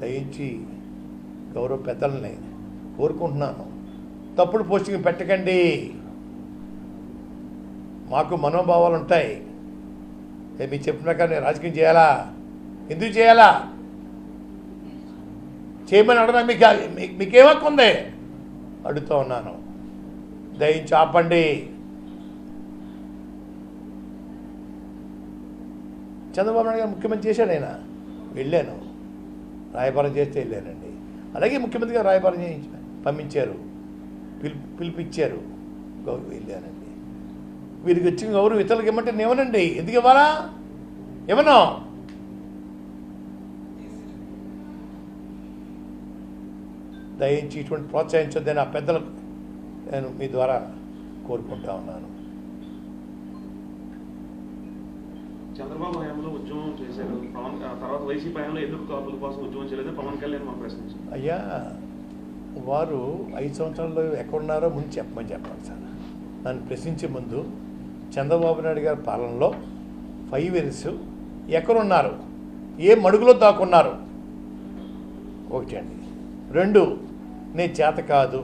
దయించి గౌరవ పెద్దలని కోరుకుంటున్నాను, తప్పుడు పోస్టింగ్ పెట్టకండి. మాకు మనోభావాలు ఉంటాయి. మీకు చెప్పిన ప్రకారం నేను రాజకీయం చేయాలా? ఎందుకు చేయాలా? చేయమని అడగడం మీకేం హక్కు ఉంది? అడుగుతూ ఉన్నాను. దయించి ఆపండి. చంద్రబాబు నాయుడు గారు ముఖ్యమంత్రి చేశాడు. ఆయన వెళ్ళాను, రాయబారం చేస్తే వెళ్ళానండి. అలాగే ముఖ్యమంత్రి గారు రాయబారం చేయించి పంపించారు, పిలిపించారు, గౌరవం వెళ్ళానండి. వీరికి వచ్చిన గౌరవం ఇతరులకు ఇవ్వమంటే నేమనండి, ఎందుకు ఇవ్వాలా? ఏమన్నా దయించి ఇటువంటి ప్రోత్సహించొద్దని ఆ పెద్దలకు నేను మీ ద్వారా కోరుకుంటా ఉన్నాను. చంద్రబాబు హయాంలో ఉద్యమం చేశారు, తర్వాత వైసీపీ హయాంలో ఎందుకు కాపుల కోసం ఉద్యమం చేయలేదని పవన్ కళ్యాణ్ మనం ప్రశ్నించారు. అయ్యా, వారు 5 సంవత్సరాల్లో ఎక్కడున్నారో ముందు చెప్పమని చెప్పాలి సార్. నన్ను ప్రశ్నించే ముందు చంద్రబాబు నాయుడు గారి పాలనలో 5 ఇయర్స్ ఎక్కడున్నారు, ఏ మడుగులో దాక్కున్నారు? ఒకటి అండి. 2, నేను చేత కాదు,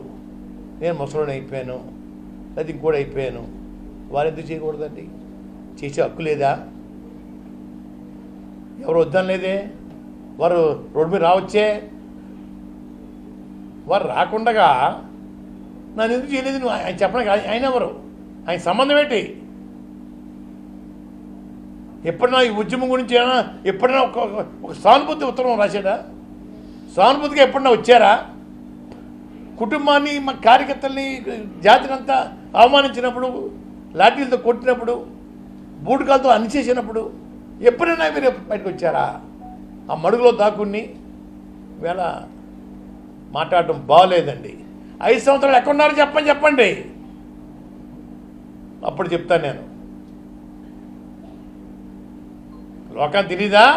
నేను ముసలోని అయిపోయాను, అది ఇంకోటి అయిపోయాను, వారు ఎందుకు చేయకూడదండి? చేసే హక్కు లేదా? ఎవరు వద్దనలేదే, వారు రోడ్డు మీద రావచ్చే. వారు రాకుండగా నన్ను ఎందుకు చేయలేదు నువ్వు ఆయన చెప్పడానికి? ఆయన ఎవరు? ఆయన సంబంధం ఏంటి? ఎప్పుడైనా ఈ ఉద్యమం గురించి ఎప్పుడైనా ఒక సానుభూతి ఉత్తరం రాశాడా? సానుభూతిగా ఎప్పుడన్నా వచ్చారా? కుటుంబాన్ని, మా కార్యకర్తల్ని, జాతినంతా అవమానించినప్పుడు, లాఠీలతో కొట్టినప్పుడు, బూటకాలతో అణిచేసినప్పుడు ఎప్పుడైనా మీరు బయటకు వచ్చారా? ఆ మడుగులో దాక్కుని వేళ మాట్లాడటం బాగోలేదండి. 5 సంవత్సరాలు ఎక్కడున్నారో చెప్పండి, అప్పుడు చెప్తాను నేను. లోకాన్ని తెలీదా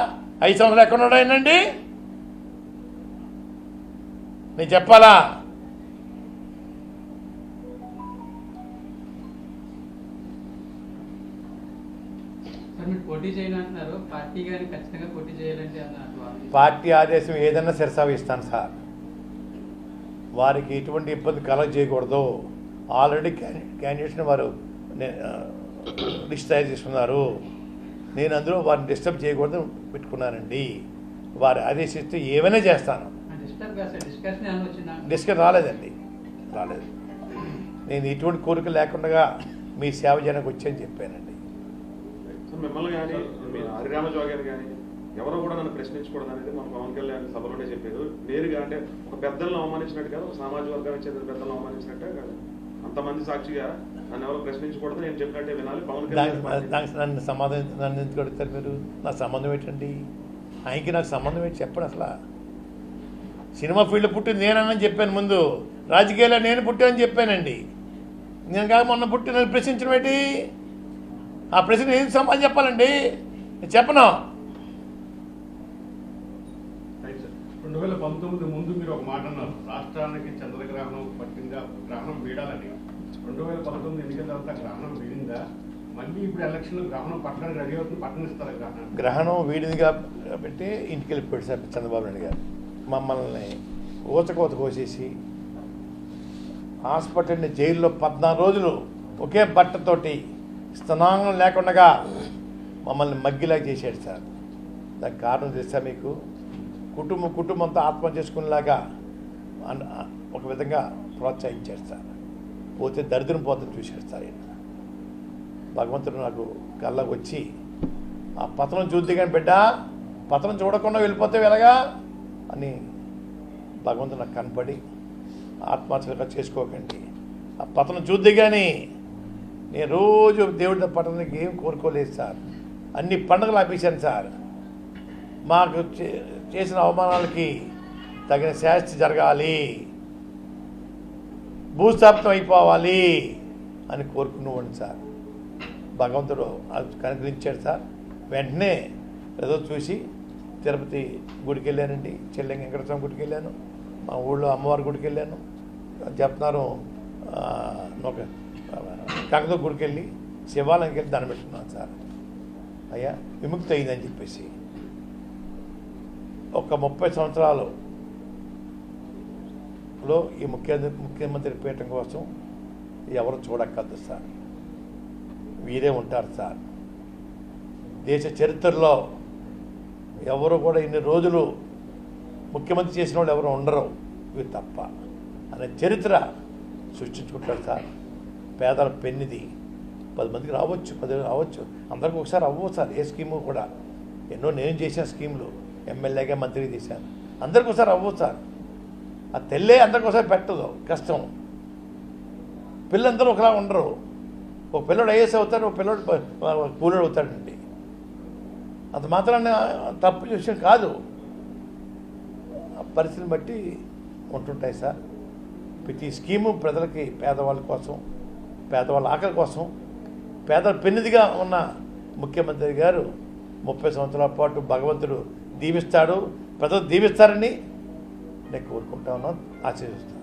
5 సంవత్సరాలు ఎక్కడున్నాడు ఆయనండి? నేను చెప్పాలా? పోటీ చేయాలంటున్నారు, పార్టీ గారిని ఖచ్చితంగా పోటీ చేయాలంటే అన్నారు. పార్టీ ఆదేశం ఏదన్నా శిరసావిస్తాను సార్. వారికి ఎటువంటి ఇబ్బంది కలగజేయకూడదు. ఆల్రెడీ క్యాండిడేట్స్ని వారు లిస్ట్ తయారు చేసుకున్నారు. నేను అందులో వారిని డిస్టర్బ్ చేయకూడదు పెట్టుకున్నానండి. వారు ఆదేశిస్తే ఏమైనా చేస్తాను. డిస్కస్ రాలేదు. నేను ఎటువంటి కోరిక లేకుండా మీ సేవ చేయడానికి వచ్చాయని చెప్పానండి. మిమ్మల్ని కానీ హరిరామ జోగారు కానీ ఎవరో కూడా నన్ను ప్రశ్నించకూడదు అనేది మన పవన్ కళ్యాణ్ సభలోనే చెప్పారు. నేరుగా అంటే ఒక పెద్దలను అవమానించినట్టు కాదు, ఒక సామాజిక వర్గానికి చెందిన పెద్దలను అవమానించినట్టే కాదు, అంతమంది సాక్షిగా నన్ను ఎవరు ప్రశ్నించకూడదు, నేను చెప్పినట్టే వినాలి. పవన్ కళ్యాణ్ నన్ను సమాధానం నన్ను ఎందుకు అడుగుతారు మీరు? నా సంబంధం ఏంటండి? ఆయనకి నాకు సంబంధం ఏంటి చెప్పండి. అసలు సినిమా ఫీల్డ్లో పుట్టింది నేనని చెప్పాను ముందు, రాజకీయాల్లో నేను పుట్టానని చెప్పానండి. నేను కాక మొన్న పుట్టి నన్ను ప్రశ్నించడం ఏంటి? ఆ ప్రశ్న ఏం సమాధానం చెప్పాలండి? నేను చెప్పను. 2019 ముందు మీరు ఒక మాట అన్నారు, రాష్ట్రానికి చంద్రగ్రహణం పట్టిందా, గ్రహణం వీడాలని. 2019 ఎన్నికల తర్వాత గ్రహణం వీడిందా? మళ్ళీ ఇప్పుడు ఎలక్షన్లో గ్రహణం పట్టడానికి రెడీ అవుతుంది, పట్టణిస్తారు గ్రహణం వీడింది కాబట్టి ఇంటికి వెళ్ళిపోయాడు సార్ చంద్రబాబు నాయుడు గారు. మమ్మల్ని ఊచకోత కోసేసి హాస్పిటల్ని జైల్లో 14 రోజులు ఒకే బట్టతోటి స్తనాంగం లేకుండా మమ్మల్ని మగ్గిలా చేశాడు సార్. దానికి కారణం తెలుసా మీకు? కుటుంబంతో ఆత్మహత్య చేసుకునేలాగా ఒక విధంగా ప్రోత్సహించాడు సార్. పోతే దరిద్రం పోతుంది చూశాడు సార్. ఆయన భగవంతుడు నాకు కళ్ళకు వచ్చి ఆ పతనం చూద్ది కానీ బిడ్డ, పతనం చూడకుండా వెళ్ళిపోతే ఎలాగా అని భగవంతుడు నాకు కనపడి ఆత్మహత్యగా చేసుకోకండి, ఆ పతనం చూద్ది కానీ నేను రోజు దేవుడి పట్టణానికి ఏం కోరుకోలేదు సార్. అన్ని పండుగలు ఆపేశాను సార్. మాకు చేసిన అవమానాలకి తగిన శాస్తి జరగాలి, భూస్థాపితం అయిపోవాలి అని కోరుకునేవాడిని సార్. భగవంతుడు అది కనుగరించాడు సార్. వెంటనే ఏదో చూసి తిరుపతి గుడికి వెళ్ళానండి, చెల్లెంగ వెంకటస్వామి గుడికి వెళ్ళాను, మా ఊళ్ళో అమ్మవారి గుడికి వెళ్ళాను. చెప్తున్నారు ఒక కాకతో గుడికి వెళ్ళి శివాలయంకి వెళ్ళి దండం పెట్టుకున్నాను సార్. అయ్యా విముక్తి అయిందని చెప్పేసి ఒక 30 సంవత్సరాలలో ఈ ముఖ్యమంత్రి పీఠం కోసం ఎవరు చూడక్కర్దు సార్, వీరే ఉంటారు సార్. దేశ చరిత్రలో ఎవరు కూడా ఇన్ని రోజులు ముఖ్యమంత్రి చేసిన వాళ్ళు ఎవరు ఉండరు, ఇవి తప్ప అనే చరిత్ర సృష్టించుకుంటారు సార్. పేదల పెన్నిది 10 మందికి రావచ్చు, 10 రావచ్చు, అందరికి ఒకసారి అవ్వవు సార్. ఏ స్కీము కూడా ఎన్నో నేను చేసిన స్కీములు ఎమ్మెల్యేగా మంత్రికి చేశాను, అందరికి ఒకసారి అవ్వవు సార్. ఆ తెల్లే అందరికి ఒకసారి పెట్టదు, కష్టం. పిల్లలందరూ ఒకలా ఉండరు. ఒక పిల్లడు ఐఏఎస్ అవుతాడు, ఒక పిల్లడు కూలీడు అవుతాడండి. అంత మాత్రాన తప్పు విషయం కాదు, పరిస్థితిని బట్టి ఉంటుంటాయి సార్. ప్రతి స్కీము ప్రజలకి, పేదవాళ్ళ కోసం, పేదవాళ్ళ ఆకలి కోసం, పేదల పెన్నిదిగా ఉన్న ముఖ్యమంత్రి గారు 30 సంవత్సరాల పాటు భగవంతుడు దీవిస్తాడు, ప్రజలు దీవిస్తారని నేను కోరుకుంటా ఉన్నాను, ఆశీర్వదిస్తాను.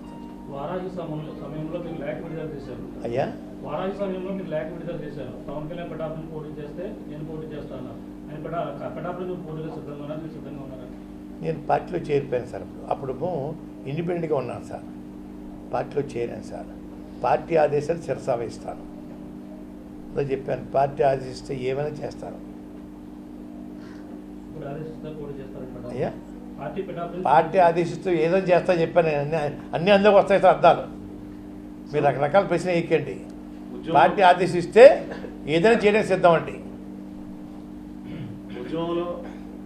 వారాహి సమయంలో మీరు లేఖ విడుదల చేశారు. అయ్యా, వారాహి సమయంలో మీరు లేఖ విడుదల చేశారు. పవన్ కళ్యాణ్ పిఠాపురం పోటీ చేస్తే నేను పోటీ చేస్తాను. ఆయన పిఠాపురం పోటీలో సిద్ధంగా ఉన్నారు, మీరు సిద్ధంగా ఉన్నారా? నేను పార్టీలో చేరిపోయాను సార్. అప్పుడు ఇండిపెండెంట్గా ఉన్నాను సార్, పార్టీలో చేరాను సార్. పార్టీ ఆదేశాలు శిరసావహిస్తాను, అదే చెప్పాను. పార్టీ ఆదేశిస్తే ఏమైనా చేస్తాను. ఇప్పుడు ఆదేశిస్తే పోటీ చేస్తారు. అయ్యా, పార్టీ పిఠాపురం పార్టీ ఆదేశిస్తూ ఏదైనా చేస్తా చెప్పాను. అన్ని అందరికి వస్తాయి సార్ అర్థాలు. మీరు రకరకాల ప్రశ్న వేయకండి. పార్టీ ఆదేశిస్తే ఏదైనా చేయడానికి సిద్ధం అండి. ఉద్యమంలో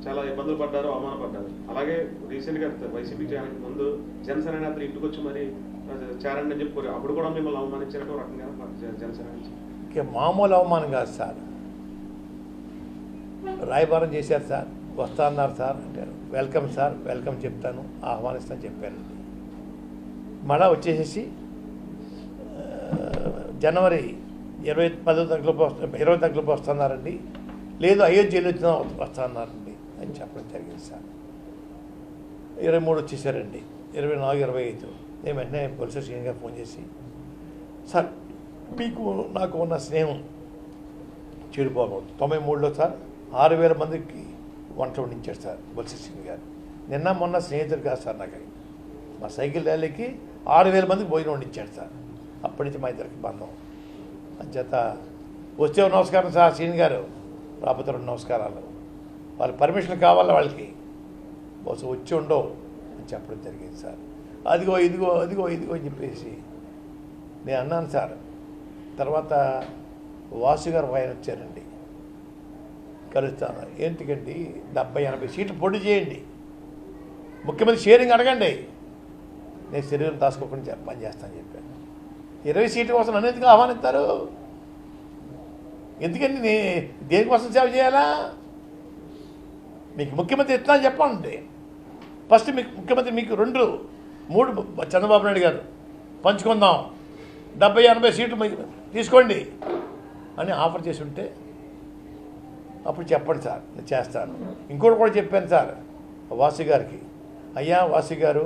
చాలా ఇబ్బందులు పడ్డారు, అవమానపడ్డారు. అలాగే రీసెంట్గా వైసీపీ చేయడానికి ముందు జనసేన నేతలు ఇంటికి వచ్చి మరి చేరండి అని చెప్పి అప్పుడు కూడా మిమ్మల్ని అవమానించినట్టు రకంగా జనసేన నుంచి మామూలు అవమానం కాదు సార్. రాయబారం చేశారు సార్, వస్తా అన్నారు సార్ అంటే వెల్కమ్ సార్, వెల్కమ్ చెప్తాను, ఆహ్వానిస్తాను చెప్పాను. మళ్ళా వచ్చేసేసి జనవరి 20 తగ్గులోపు వస్తున్నారండి, లేదు అయోధ్యలో వచ్చినా వస్తా అన్నారండి అని చెప్పడం జరిగింది సార్. 23 వచ్చేసారండి, 24, 25 నేను వెంటనే బొత్స శ్రీని గారు ఫోన్ చేసి, సార్ మీకు నాకు ఉన్న స్నేహం చెడిపోకూడదు. 93లో సార్ 6,000 మందికి వంట వండించాడు సార్ బొత్స శ్రీని గారు. నిన్న మొన్న స్నేహితుడు కాదు సార్ నాకు, మా సైకిల్ ర్యాలీకి 6,000 మందికి భోజనం వండించాడు సార్. అప్పటి నుంచి మా ఇద్దరికి బంధం. అంచేత వచ్చే నమస్కారం సార్ శ్రీని గారు, రాకపోతే 2 నమస్కారాలు. వాళ్ళ పర్మిషన్ కావాలా వాళ్ళకి, బహుశా వచ్చి ఉండవు అని చెప్పడం జరిగింది సార్. అదిగో ఇదిగో అదిగో ఇదిగో అని చెప్పేసి నేను అన్నాను సార్. తర్వాత వాసు గారు ఆయన వచ్చారండి, కలుస్తాను. ఏంటికండి 70-80 సీట్లు పొడి చేయండి, ముఖ్యమంత్రి షేరింగ్ అడగండి, నేను శరీరం దాచుకోకుండా పని చేస్తాను చెప్పాను. 20 సీట్ల కోసం నన్ను ఎందుకు ఆహ్వానిస్తారు? ఎందుకండి దేనికోసం సేవ చేయాలా? మీకు ముఖ్యమంత్రి ఇస్తా అని చెప్పండి. ఫస్ట్ మీకు ముఖ్యమంత్రి మీకు 2, 3 చంద్రబాబు నాయుడు గారు పంచుకుందాం, 70-80 సీట్లు తీసుకోండి అని ఆఫర్ చేసి ఉంటే అప్పుడు చెప్పండి సార్, నేను చేస్తాను. ఇంకోటి కూడా చెప్పాను సార్ వాసు గారికి, అయ్యా వాసు గారు,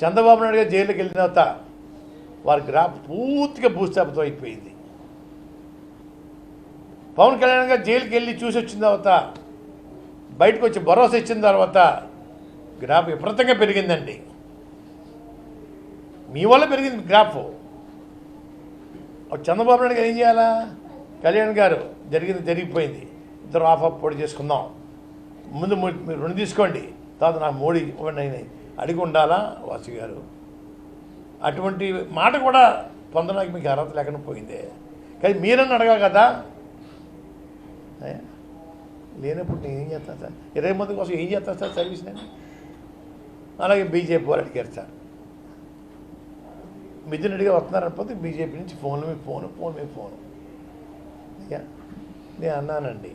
చంద్రబాబు నాయుడు గారు జైలుకి వెళ్ళిన తర్వాత వారి గ్రాఫ్ పూర్తిగా భూస్థాపితం అయిపోయింది. పవన్ కళ్యాణ్ గారు జైలుకి వెళ్ళి చూసి వచ్చిన తర్వాత, బయటకు వచ్చి భరోసా ఇచ్చిన తర్వాత గ్రాఫ్ విపరీతంగా పెరిగిందండి. మీ వల్ల పెరిగింది గ్రాఫ్. చంద్రబాబు నాయుడు గారు ఏం చేయాలా? కళ్యాణ్ గారు జరిగిపోయింది, ఇద్దరు ఆఫ్ పొడి చేసుకుందాం, ముందు మీరు 2 తీసుకోండి, తర్వాత నాకు 3 ఇవ్వండి అయినాయి అడిగి ఉండాలా వాసు గారు? అటువంటి మాట కూడా పొందడానికి మీకు అర్హత లేకుండా పోయిందే. కానీ మీరన్నా అడగా కదా, లేనప్పుడు నేను ఏం చేస్తాను సార్? 20 మంది కోసం ఏం చేస్తాను సార్ సర్వీస్ నేను? అలాగే బీజేపీ వాళ్ళు అడిగారు సార్, మిథున్ రెడ్డిగా వస్తున్నారనిపోతే బీజేపీ నుంచి ఫోన్ మీద ఫోను. అయ్యా నేను అన్నానండి,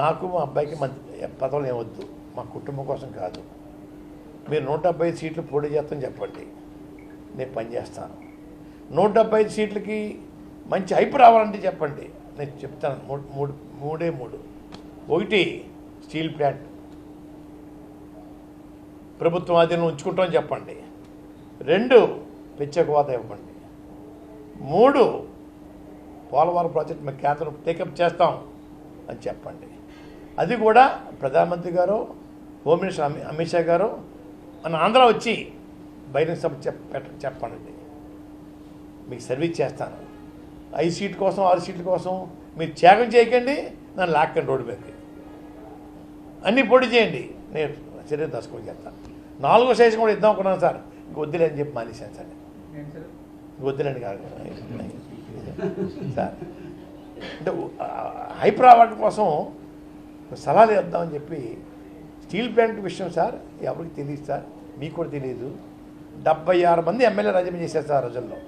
నాకు మా అబ్బాయికి మంచి పదవులు ఏమొద్దు, మా కుటుంబం కోసం కాదు. మీరు 175 సీట్లు పోటీ చేస్తామని చెప్పండి, నేను పనిచేస్తాను. 175 సీట్లకి మంచి హైప్ రావాలంటే చెప్పండి, నేను చెప్తాను. 3. 1 స్టీల్ ప్లాంట్ ప్రభుత్వం ఆధీనంలో ఉంచుకుంటామని చెప్పండి. 2 ప్రత్యేక హోదా ఇవ్వండి. 3 పోలవరం ప్రాజెక్ట్ మేము కేంద్రం టేకప్ చేస్తాం అని చెప్పండి. అది కూడా ప్రధానమంత్రి గారు, హోమ్ మినిస్టర్ అమిత్ షా గారు మన ఆంధ్ర వచ్చి బహిరంగ సభ చెప్పండి, మీకు సర్వీస్ చేస్తాను. 5 సీట్ల కోసం 6 సీట్ల కోసం మీరు త్యాగం చేయకండి, నన్ను లాక్కండి రోడ్డు మీదకి, అన్నీ పోటీ చేయండి, నేను చర్య దర్శకుని చేస్తాను. 4వ సైజు కూడా ఇద్దాం అనుకున్నాను సార్, ఇంక వద్దులే అని చెప్పి మానేశాను సార్. ఏంటి సార్? వద్దులేండి కాదు సార్, అంటే హైపర్ అవార్డు కోసం సలహాలు ఇద్దామని చెప్పి. స్టీల్ ప్లాంట్ విషయం సార్ ఎవరికి తెలియదు సార్, మీకు కూడా తెలియదు. 76 మంది ఎమ్మెల్యే రాజీనామా చేశారు సార్ ఆ రోజుల్లో.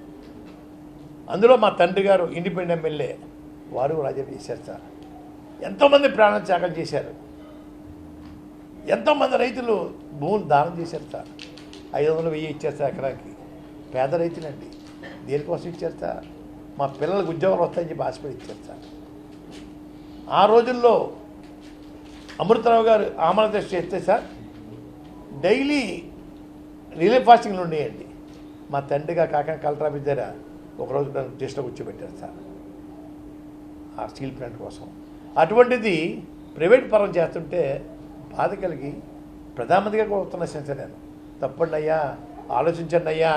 అందులో మా తండ్రి గారు ఇండిపెండెంట్ ఎమ్మెల్యే, వారు రాజీనామా చేశారు సార్. ఎంతోమంది ప్రాణ త్యాగం చేశారు, ఎంతోమంది రైతులు భూములు దానం చేశారు సార్. 500, 1000 ఇచ్చారు సార్ ఎకరానికి. పేద రైతులండి, దేనికోసం ఇచ్చారు సార్? మా పిల్లలకు ఉద్యోగాలు వస్తాయని చెప్పి ఆశపడి ఇచ్చారు సార్. ఆ రోజుల్లో అమృతరావు గారు ఆమరణ చేస్తే సార్ డైలీ రిలే ఫాస్టింగ్లు ఉండేయండి. మా తండ్రిగా కాకినాడ కలెక్టర్ ఆఫీస్ దగ్గర ఒకరోజు నన్ను టెస్ట్లో కూర్చోబెట్టారు సార్ ఆ స్టీల్ ప్లాంట్ కోసం. అటువంటిది ప్రైవేట్ పరం చేస్తుంటే బాధ కలిగి ప్రధానమంత్రిగా కూడా వస్తున్నా సార్ నేను, తప్పండి అయ్యా, ఆలోచించండి అయ్యా,